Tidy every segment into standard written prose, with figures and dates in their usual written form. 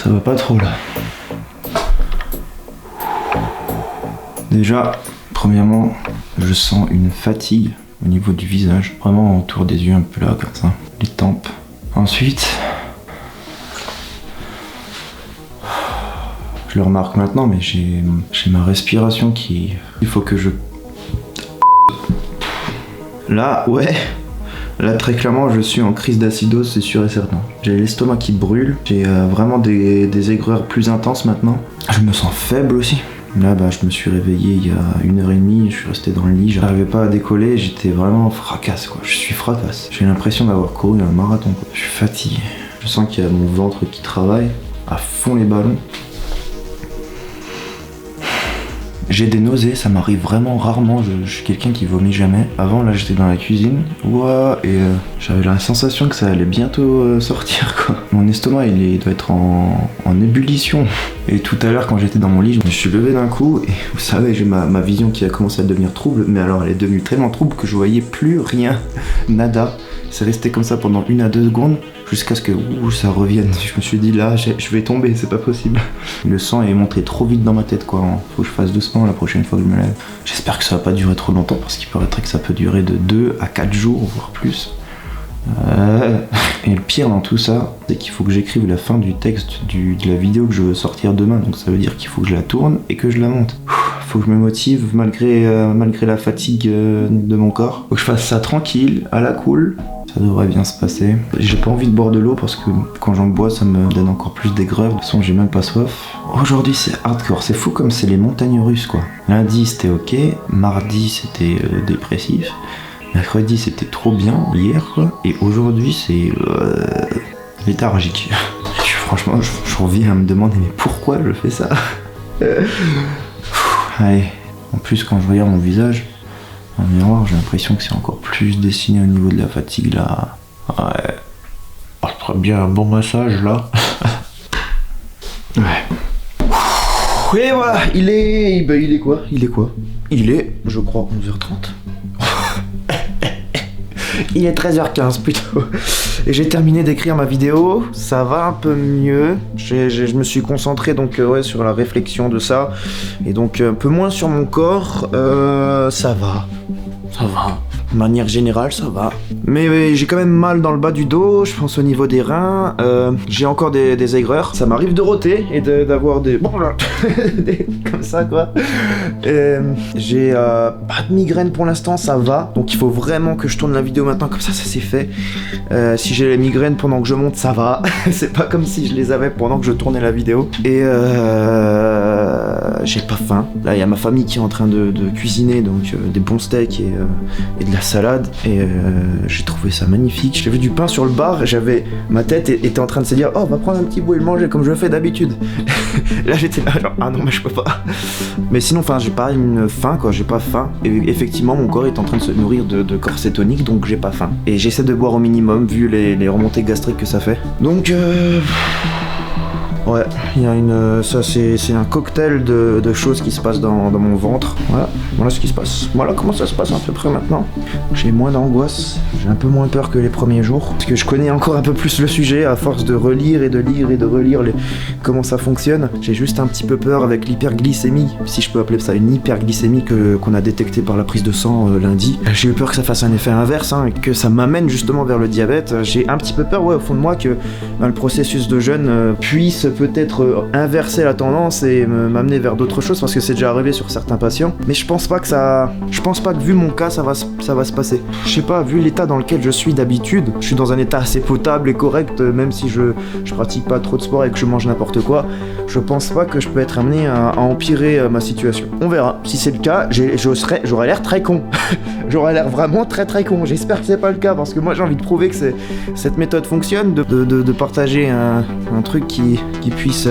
Ça va pas trop là. Déjà, premièrement, je sens une fatigue au niveau du visage, vraiment autour des yeux un peu là comme ça, les tempes. Ensuite, je le remarque maintenant, mais j'ai ma respiration qui... Il faut que je... Là, ouais. Là, très clairement, je suis en crise d'acidose, c'est sûr et certain. J'ai l'estomac qui brûle, j'ai vraiment des aigreurs plus intenses maintenant. Je me sens faible aussi. Là, je me suis réveillé il y a 1h30, je suis resté dans le lit, j'arrivais pas à décoller, j'étais vraiment fracasse quoi. Je suis fracasse. J'ai l'impression d'avoir couru un marathon quoi. Je suis fatigué. Je sens qu'il y a mon ventre qui travaille à fond les ballons. J'ai des nausées, ça m'arrive vraiment rarement, je suis quelqu'un qui vomit jamais. Avant là j'étais dans la cuisine, et j'avais la sensation que ça allait bientôt sortir quoi. Mon estomac il doit être en ébullition. Et tout à l'heure quand j'étais dans mon lit, je me suis levé d'un coup et vous savez j'ai ma vision qui a commencé à devenir trouble, mais alors elle est devenue tellement trouble que je voyais plus rien, nada. C'est resté comme ça pendant 1 à 2 secondes jusqu'à ce que ça revienne. Je me suis dit là, je vais tomber, c'est pas possible. Le sang est monté trop vite dans ma tête quoi. Faut que je fasse doucement la prochaine fois que je me lève. J'espère que ça va pas durer trop longtemps parce qu'il paraîtrait que ça peut durer de 2 à 4 jours voire plus. Et le pire dans tout ça, c'est qu'il faut que j'écrive la fin du texte de la vidéo que je veux sortir demain. Donc ça veut dire qu'il faut que je la tourne et que je la monte. Faut que je me motive malgré la fatigue de mon corps. Faut que je fasse ça tranquille, à la cool. Ça devrait bien se passer. J'ai pas envie de boire de l'eau parce que quand j'en bois ça me donne encore plus d'aigreur. De toute façon j'ai même pas soif. Aujourd'hui c'est hardcore, c'est fou comme c'est les montagnes russes quoi. Lundi c'était ok, mardi c'était dépressif, mercredi c'était trop bien hier quoi. Et aujourd'hui c'est léthargique. Franchement je reviens à me demander mais pourquoi je fais ça. Allez, en plus quand je regarde mon visage en miroir, j'ai l'impression que c'est encore plus dessiné au niveau de la fatigue là. Ouais. Oh, je ferais bien un bon massage là. Ouais. Et voilà, il est quoi? Il est, je crois, 11h30. Il est 13h15 plutôt. Et j'ai terminé d'écrire ma vidéo, ça va un peu mieux. Je me suis concentré donc sur la réflexion de ça. Et donc un peu moins sur mon corps. Ça va. De manière générale, ça va. Mais j'ai quand même mal dans le bas du dos, je pense au niveau des reins. J'ai encore des aigreurs. Ça m'arrive de rôter et d'avoir des... comme ça, quoi. J'ai pas de migraine pour l'instant, ça va. Donc il faut vraiment que je tourne la vidéo maintenant, comme ça c'est fait. Si j'ai les migraines pendant que je monte, ça va. C'est pas comme si je les avais pendant que je tournais la vidéo. Et j'ai pas faim. Là, il y a ma famille qui est en train de cuisiner, donc des bons steaks et de la salade. Et j'ai trouvé ça magnifique. J'avais du pain sur le bar, ma tête était en train de se dire, oh, on va prendre un petit bout et le manger comme je fais d'habitude. Là, j'étais là, genre, ah non, mais je peux pas. Mais sinon, j'ai pas une faim, quoi, j'ai pas faim. Et effectivement, mon corps est en train de se nourrir de corset tonique, donc j'ai pas faim. Et j'essaie de boire au minimum, vu les remontées gastriques que ça fait. Donc, ouais, il y a ça c'est un cocktail de choses qui se passent dans mon ventre. Voilà ce qui se passe. Voilà comment ça se passe à peu près maintenant. J'ai moins d'angoisse, j'ai un peu moins peur que les premiers jours. Parce que je connais encore un peu plus le sujet à force de relire et de lire et de relire comment ça fonctionne. J'ai juste un petit peu peur avec l'hyperglycémie, si je peux appeler ça une hyperglycémie qu'on a détectée par la prise de sang lundi. J'ai eu peur que ça fasse un effet inverse, et que ça m'amène justement vers le diabète. J'ai un petit peu peur, au fond de moi, que le processus de jeûne puisse peut-être inverser la tendance et m'amener vers d'autres choses, parce que c'est déjà arrivé sur certains patients. Mais je pense pas que vu mon cas ça va se passer. Je sais pas, vu l'état dans lequel je suis d'habitude, je suis dans un état assez potable et correct, même si je pratique pas trop de sport et que je mange n'importe quoi. Je pense pas que je peux être amené à empirer ma situation. On verra. Si c'est le cas, j'aurais l'air très con. J'aurais l'air vraiment très très con. J'espère que c'est pas le cas, parce que moi j'ai envie de prouver que cette méthode fonctionne, de partager un truc qui puisse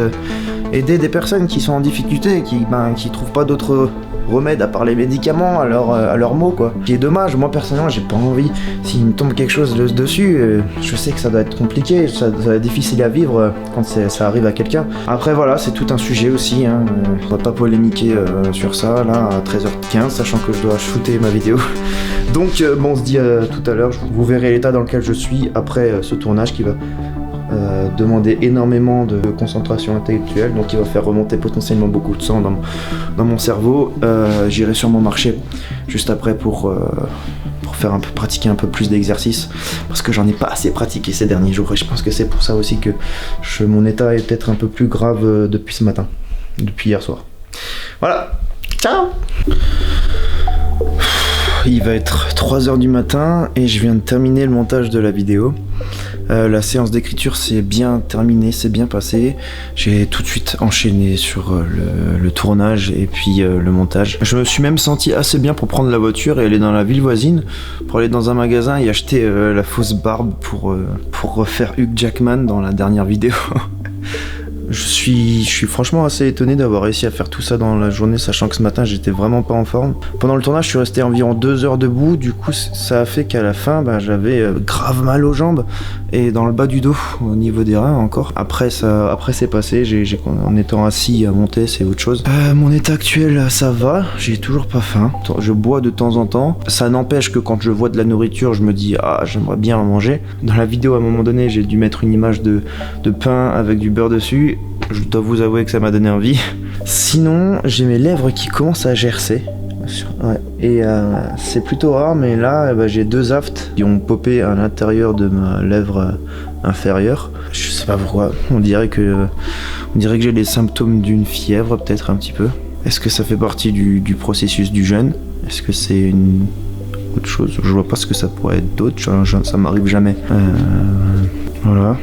aider des personnes qui sont en difficulté et qui trouvent pas d'autres remèdes à part les médicaments à leurs maux, quoi. Ce qui est dommage, moi personnellement j'ai pas envie, s'il me tombe quelque chose dessus, je sais que ça doit être compliqué, ça doit être difficile à vivre quand ça arrive à quelqu'un. Après voilà, c'est tout un sujet aussi, on va pas polémiquer sur ça là à 13h15, sachant que je dois shooter ma vidéo. Donc on se dit tout à l'heure, vous verrez l'état dans lequel je suis après ce tournage qui va demander énormément de concentration intellectuelle, donc il va faire remonter potentiellement beaucoup de sang dans mon cerveau. J'irai sûrement marcher juste après pour faire pratiquer un peu plus d'exercice, parce que j'en ai pas assez pratiqué ces derniers jours, et je pense que c'est pour ça aussi que mon état est peut-être un peu plus grave depuis ce matin, depuis hier soir. Voilà, ciao. Il va être 3h du matin et je viens de terminer le montage de la vidéo. La séance d'écriture s'est bien terminée, s'est bien passée. J'ai tout de suite enchaîné sur le tournage et puis le montage. Je me suis même senti assez bien pour prendre la voiture et aller dans la ville voisine, pour aller dans un magasin et acheter la fausse barbe pour refaire Hugh Jackman dans la dernière vidéo. Je suis franchement assez étonné d'avoir réussi à faire tout ça dans la journée, sachant que ce matin j'étais vraiment pas en forme. Pendant le tournage je suis resté environ 2 heures debout, du coup ça a fait qu'à la fin j'avais grave mal aux jambes et dans le bas du dos, au niveau des reins encore. Après c'est passé, en étant assis à monter c'est autre chose. Mon état actuel ça va, j'ai toujours pas faim, je bois de temps en temps. Ça n'empêche que quand je vois de la nourriture je me dis ah j'aimerais bien en manger. Dans la vidéo à un moment donné j'ai dû mettre une image de pain avec du beurre dessus. Je dois vous avouer que ça m'a donné envie. Sinon, j'ai mes lèvres qui commencent à gercer. Ouais. Et c'est plutôt rare, mais là, j'ai 2 aftes qui ont popé à l'intérieur de ma lèvre inférieure. Je sais pas pourquoi. On dirait que j'ai les symptômes d'une fièvre, peut-être un petit peu. Est-ce que ça fait partie du processus du jeûne? Est-ce que c'est une autre chose? Je vois pas ce que ça pourrait être d'autre. Ça m'arrive jamais. Voilà.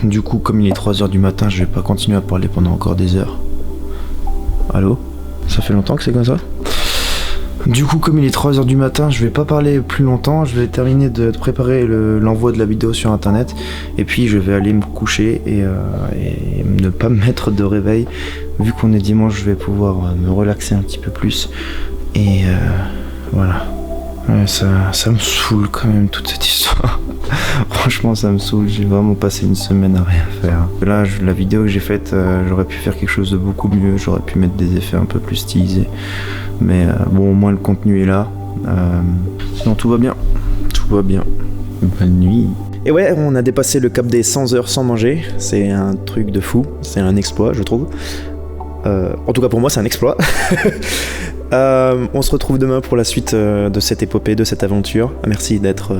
Du coup, comme il est 3h du matin, je vais pas continuer à parler pendant encore des heures. Allô? Ça fait longtemps que c'est comme ça? Du coup, comme il est 3h du matin, je vais pas parler plus longtemps. Je vais terminer de préparer l'envoi de la vidéo sur internet. Et puis, je vais aller me coucher et ne pas me mettre de réveil. Vu qu'on est dimanche, je vais pouvoir me relaxer un petit peu plus. Et voilà. Ouais, ça me saoule quand même toute cette histoire. Franchement ça me saoule, j'ai vraiment passé une semaine à rien faire. Là la vidéo que j'ai faite, j'aurais pu faire quelque chose de beaucoup mieux, j'aurais pu mettre des effets un peu plus stylisés. Mais bon au moins le contenu est là. Sinon tout va bien. Tout va bien. Bonne nuit. Et ouais, on a dépassé le cap des 100 heures sans manger. C'est un truc de fou, c'est un exploit je trouve. En tout cas pour moi c'est un exploit. On se retrouve demain pour la suite de cette épopée, de cette aventure. Merci d'être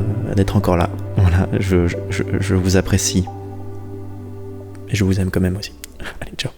encore là. Voilà, je vous apprécie. Et je vous aime quand même aussi. Allez, ciao.